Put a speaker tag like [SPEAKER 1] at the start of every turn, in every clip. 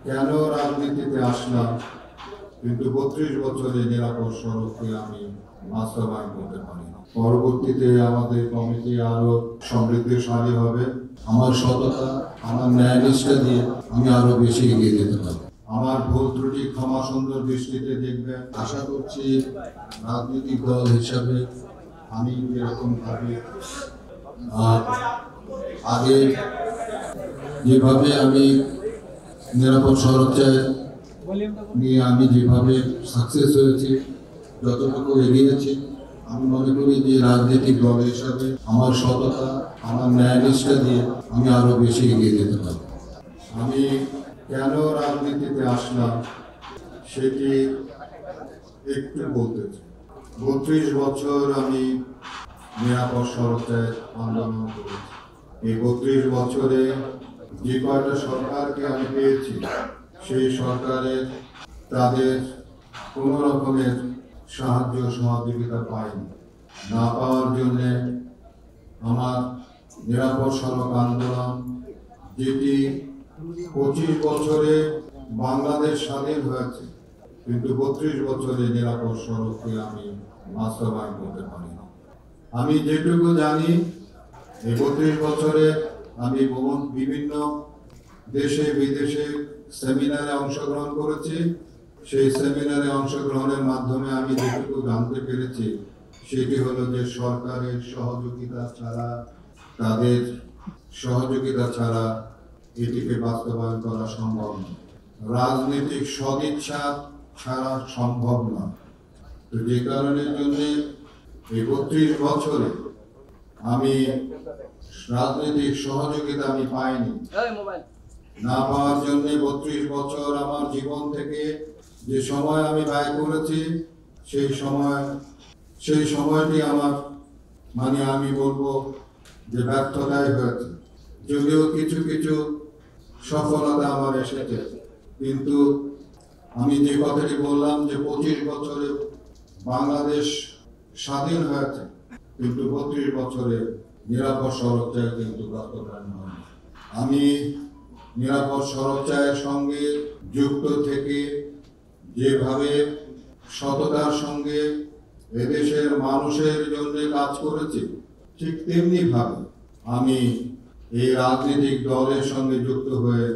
[SPEAKER 1] কেন রাজনীতিতে আসলাম, কিন্তু 32 বছরে নিরাপদ সড়ককে আমি বাস্তবায়ন করতে পারি না। পরবর্তীতে আমাদের কমিটি আরো সমৃদ্ধশালী হবে। আমার সততা, আমার ন্যায়নিষ্ঠা দিয়ে আমি আরো বেশি এগিয়ে যেতে পারি। আমার ভুল ত্রুটি ক্ষমা সুন্দর দৃষ্টিতে দেখবেন। আশা করছি রাজনৈতিক দল হিসাবে আমি এরকম ভাবে আগে যেভাবে আমি নিরাপদ সড়ক চাই নিয়ে আমি যেভাবে সাকসেস হয়েছি, যতটুকু এগিয়েছি, আমি মনে করি যে রাজনৈতিক দল হিসাবে আমার সততা, আমার ন্যায়নিষ্ঠা দিয়ে আমি আরো বেশি এগিয়ে যেতে পারি। আমি কেন রাজনীতিতে আসলাম সেটি একটু বলতে চাই। 32 বছর আমি নিরাপদ সড়কে আন্দোলন করেছি। এই 32 বছরে যে কয়টা সরকারকে আমি পেয়েছি, সেই সরকারের তাদের কোনো রকমের সাহায্য সহযোগিতা পাইনি। না পাওয়ার জন্যে আমার নিরাপদ সড়ক আন্দোলন, যেটি 25 বছরে বাংলাদেশ স্বাধীন হয়েছে, কিন্তু 32 বছরে নিরাপদ সড়ককে আমি বাস্তবায়ন করতে পারি না। আমি যেটুকু জানি, এই 32 বছরে আমি বিভিন্ন দেশে বিদেশে সেমিনারে অংশগ্রহণ করেছি। সেই সেমিনারে অংশগ্রহণের মাধ্যমে আমি যেটুকু জানতে পেরেছি, সেটি হলো যে সরকারের সহযোগিতা ছাড়া, তাদের সহযোগিতা ছাড়া এটিকে বাস্তবায়ন করা সম্ভব নয়। রাজনৈতিক সদিচ্ছা ছাড়া সম্ভব নয়। তো যে কারণের জন্য এই 32 বছরে আমি রাজনৈতিক সহযোগিতা আমি পাইনি। না পাওয়ার জন্য 32 বছর আমার জীবন থেকে যে সময় আমি ব্যয় করেছি, সেই সময়টি আমার আমি বলবো যে ব্যর্থতাই হয়েছে। যদিও কিছু কিছু সফলতা আমার এসেছে, কিন্তু আমি যে কথাটি বললাম যে 25 বছরে বাংলাদেশ স্বাধীন হয়েছে, কিন্তু 32 বছরে নিরাপদ সড়ক চাই কিন্তু বাস্তবায়ন হয়। আমি নিরাপদ সড়ক চায়ের সঙ্গে যুক্ত থেকে যেভাবে সততার সঙ্গে এদেশের মানুষের জন্য কাজ করেছি, ঠিক তেমনি ভাবে আমি এই রাজনৈতিক দলের সঙ্গে যুক্ত হয়ে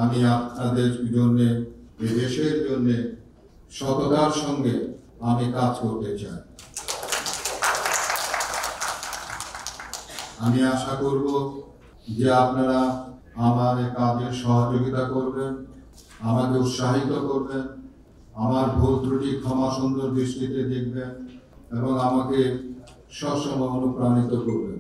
[SPEAKER 1] আমি আপনাদের জন্য, এই দেশের জন্য সততার সঙ্গে আমি কাজ করতে চাই। আমি আশা করব যে আপনারা আমার এই কাজে সহযোগিতা করবেন, আমাকে উৎসাহিত করবেন, আমার ভুল ত্রুটি ক্ষমা সুন্দর দৃষ্টিতে দেখবেন এবং আমাকে সবসময় অনুপ্রাণিত করবেন।